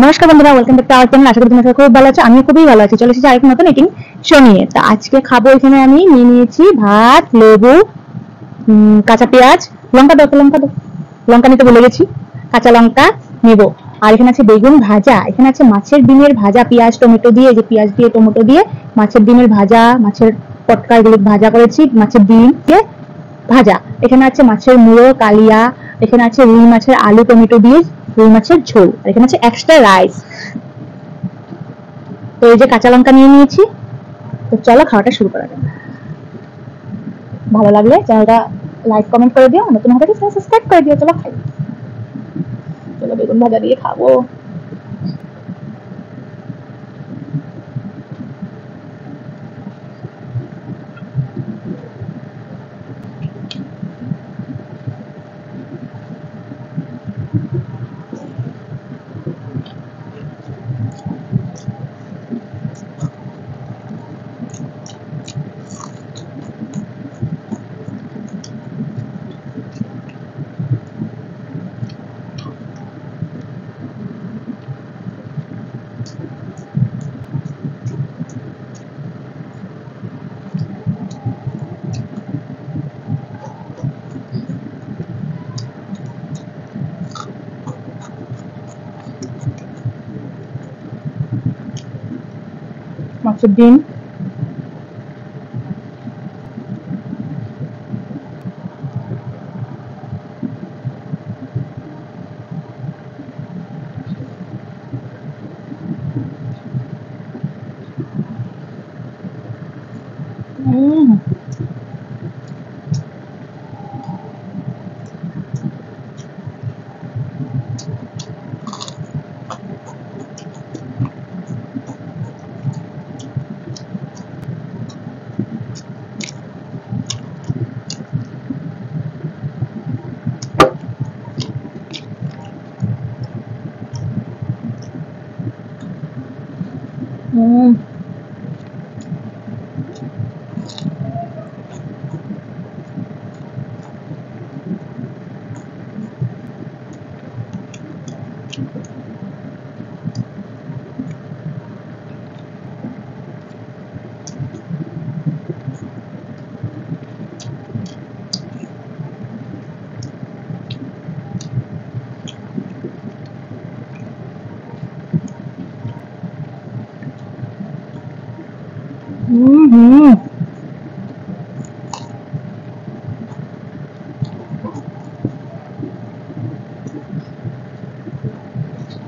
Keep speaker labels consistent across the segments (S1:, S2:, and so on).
S1: নমস্কার বন্ধুরা, welcome back to our channel. আশা করি তোমরা খুব ভালো আছো। আমিও খুবই ভালো আছি। চলে এসেছি আরেকটা নতুন ইটিং শো নিয়ে। তা আজকে খাবো, এখানে আমি নিয়ে নিয়েছি ভাত, লেবু, কাঁচা পেঁয়াজ, লঙ্কা দাও, লঙ্কা নিতে ভুলে গেছি, কাঁচা লঙ্কা নেব। আর এখানে আছে বেগুন ভাজা, এখানে আছে মাছের ডিমের ভাজা, পেঁয়াজ টমেটো দিয়ে, যে পেঁয়াজ দিয়ে টমেটো দিয়ে মাছের ডিমের ভাজা, মাছের পটকা এগুলো ভাজা করেছি, মাছের ডিম দিয়ে ভাজা। এখানে আছে মাছের মুড়ো কালিয়া, এখানে আছে রুই মাছের আলু টমেটো দিয়ে রুই মাছের ঝোল, আর এখানে আছে এক্সট্রা রাইস। তো এই যে কাঁচা লঙ্কা নিয়ে নিয়েছি। তো চলো খাওয়াটা শুরু করা যাক। ভালো লাগলে চ্যানেলটা লাইক কমেন্ট করে দিও, নতুন হলে সাবস্ক্রাইব করে দিও। চলো খাই। চলো বেগুন ভাজা দিয়ে খাবো। মাছের ডিম,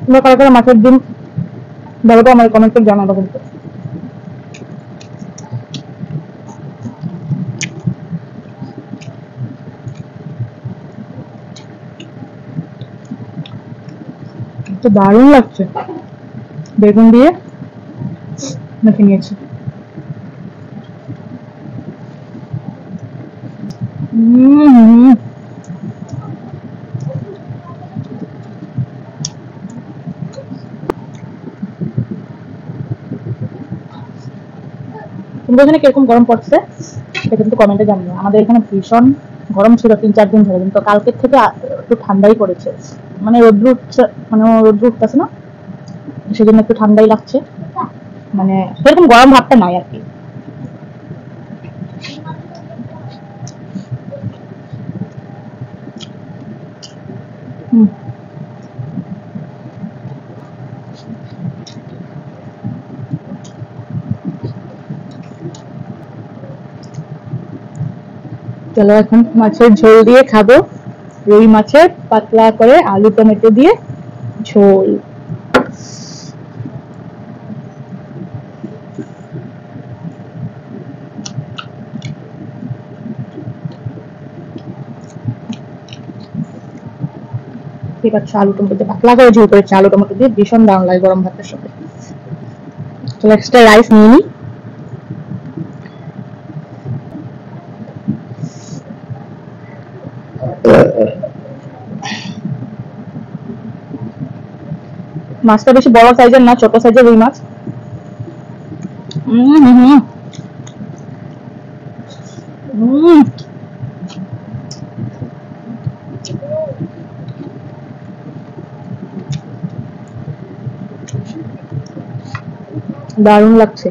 S1: তোমরা কারা কারা মাছের ডিম বলো তো, আমার কমেন্টে জানাবো কিন্তু। তো দারুণ লাগছে। বেগুন দিয়ে মেখে নিয়েছি। তোমাদের এখানে কিরকম গরম পড়ছে সেটা কিন্তু কমেন্টে জানিও। আমাদের এখানে ভীষণ গরম ছিল 3-4 দিন ধরে, কিন্তু কালকের থেকে একটু ঠান্ডাই পড়েছে। মানে রোদ্র উঠছে, মানে রোদ্র উঠতেছে না, সেজন্য একটু ঠান্ডাই লাগছে। মানে সেরকম গরম ভাবটা নাই আর কি। চলো এখন মাছের ঝোল দিয়ে খাবো। রুই মাছের পাতলা করে আলু টমেটো দিয়ে ঝোল। ঠিক আছে, আলু টমেটো দিয়ে পাতলা করে ঝোল করেছে, আলু টমেটো দিয়ে ভীষণ দারুণ লাগে গরম ভাতের সাথে। চলো এক্সট্রা রাইস নিয়ে নিই। মাছটা বেশি বড় সাইজের না, ছোট সাইজের রুই মাছ। দারুণ লাগছে।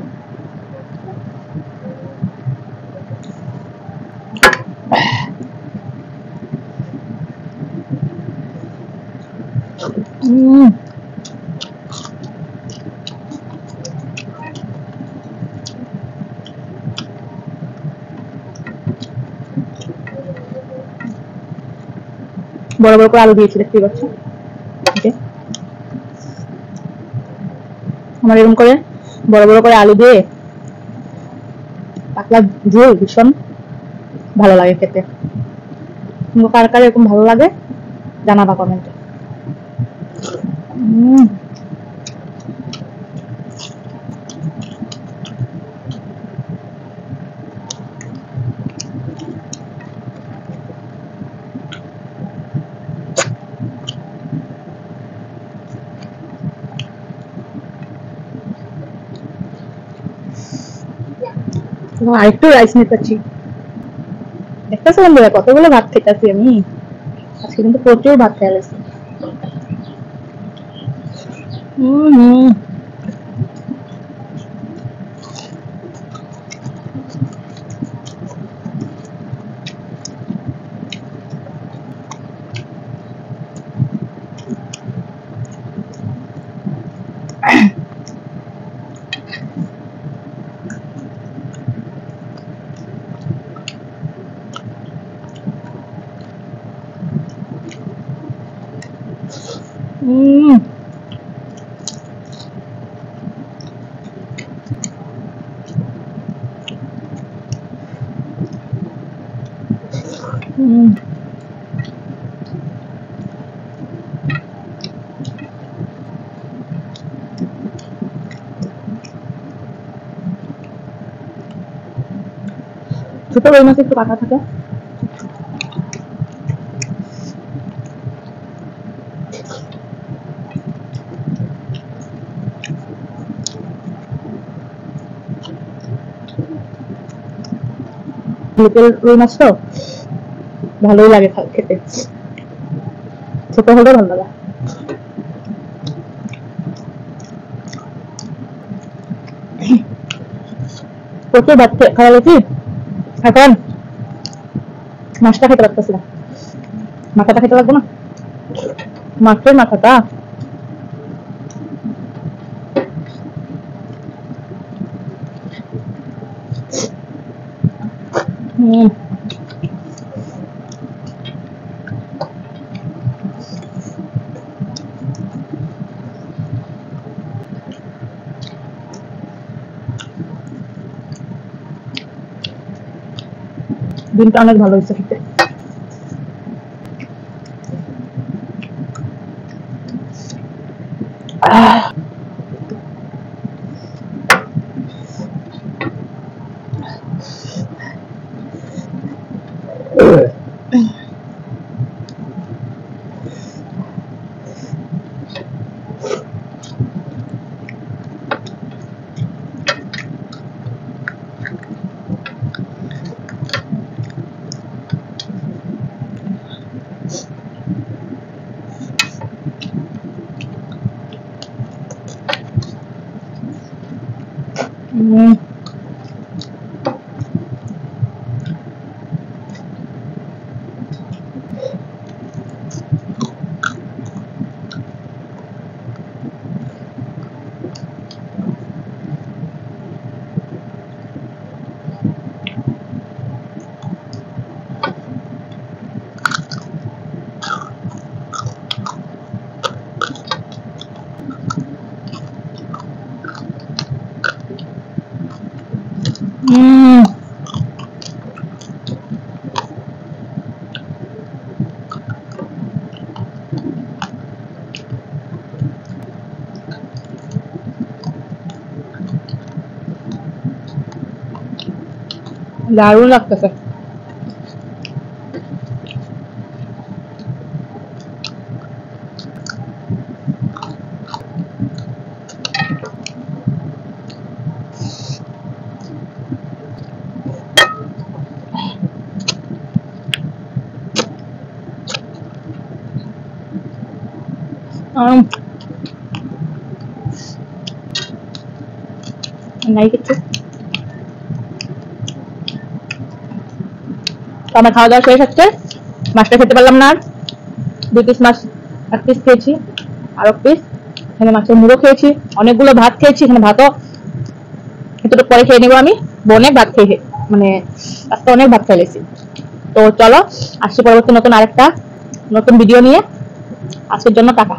S1: বড় বড় করে আলু দিয়েছি, দেখতে পাচ্ছ। আমার এরকম করে বড় বড় করে আলু দিয়ে পাতলা ঝোল ভীষণ ভালো লাগে খেতে। কার কার এরকম ভালো লাগে জানাবা কমেন্টে। আরেকটু রাইস নিতেছি। দেখতেছো বন্ধুরা কতগুলো ভাত খেতেছি আমি আজকে, কিন্তু প্রচুর ভাত খেয়ে গেছি। ছোট রুই মাছ একটু কাটা থাকে। লোকাল রুই মাছ তো ভালোই লাগে খেতে, ছোট হলেও ভালো লাগে। প্রচুর ভাত খাওয়া গেছি, এখন মাছটা খেতে পারতেছি না। মাথাটা খেতে লাগবো না, মাছের মাথাটা। ডিমটা অনেক ভালো হয়েছে খেতে। দারুণ লাগতেছে। নাই কিছু। তো আমার খাওয়া দাওয়া শেষ হচ্ছে, মাছটা খেতে পারলাম না আর, 2 পিস মাছ, 1 পিস খেয়েছি, আর 1 পিস এখানে মাছের মুড়ো খেয়েছি, অনেকগুলো ভাত খেয়েছি, এখানে ভাতও একটু পরে খেয়ে নেবো আমি, অনেক ভাত খেয়ে মানে আজকে অনেক ভাত খেয়েছি। তো চলো আসছি পরবর্তী নতুন আরেকটা নতুন ভিডিও নিয়ে, আজকের জন্য টাটা।